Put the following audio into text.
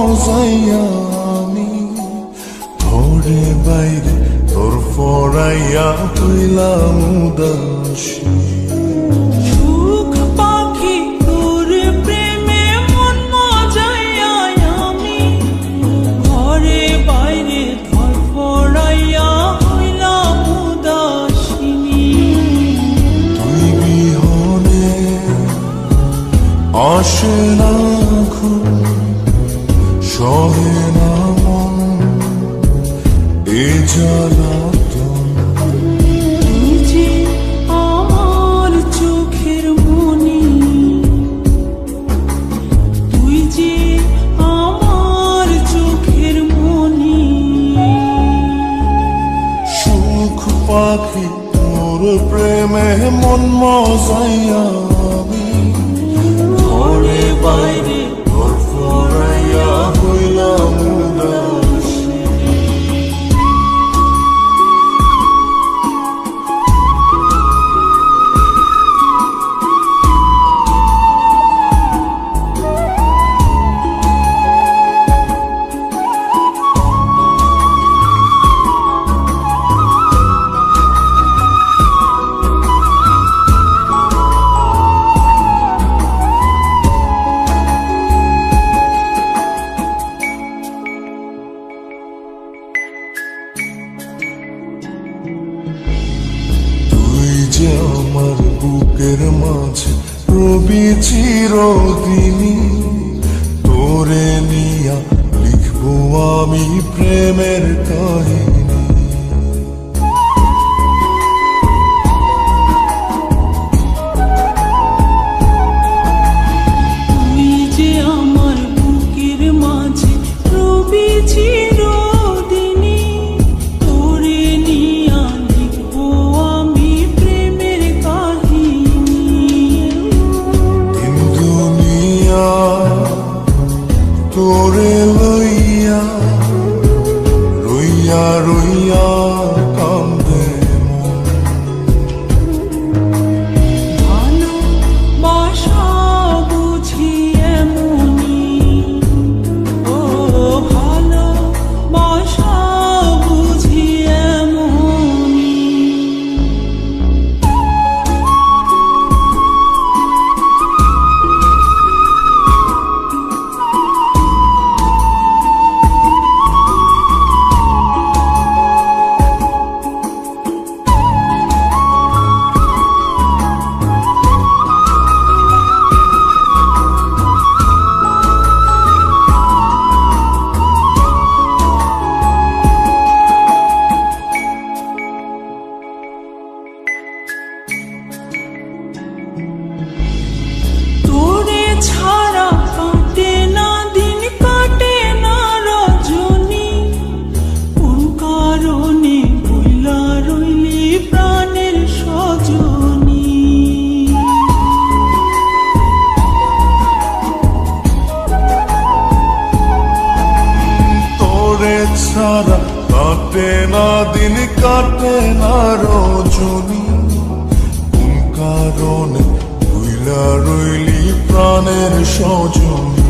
মজাইয়া আমি ঘরে বাইরে তোর ফরাইয়া হইলাম উদাসী। সুখ পাখি তোর প্রেমে মন মজাইয়া আমি ঘরে বাইরে ধরফরাইয়া হইলাম উদাসিনী। তুই বিহনে আসে না ঘুম, সহে না মন এ জ্বালাতন। তুই যে আমার চোখের মনি, তুই যে আমার চোখের মনি। সুখ পাখি তোর প্রেমে মন মজাইয়া আমি ঘরে বাইরে তোর ফরাইয়া হইলাম উদাসী। যে আমার বুকের মাঝে রবি চিরদিনই, তোরে নিয়া লিখবো আমি প্রেমের কাহিনী। তুই যে আমার বুকের মাঝে রবি চিরদিনই, তোরে নিয়া লিখবো আমি প্রেমের কাহিনী। দিন দুনিয়া তোরে লইয়া রইয়া রইয়া কান্দে মন। ভালোবাসা বুঝি এমনি, ও ভালোবাসা বুঝি এমনি। তোরে ছাড়া কাটে না দিন, কাটে না রজনী। কোন কারণে ভুলা রইলি প্রাণের সজনী। তোরে ছাড়া কাটে না দিন, কাটে না রজনী। কোন কারণে ভুইলা রইলি প্রাণের সজনী।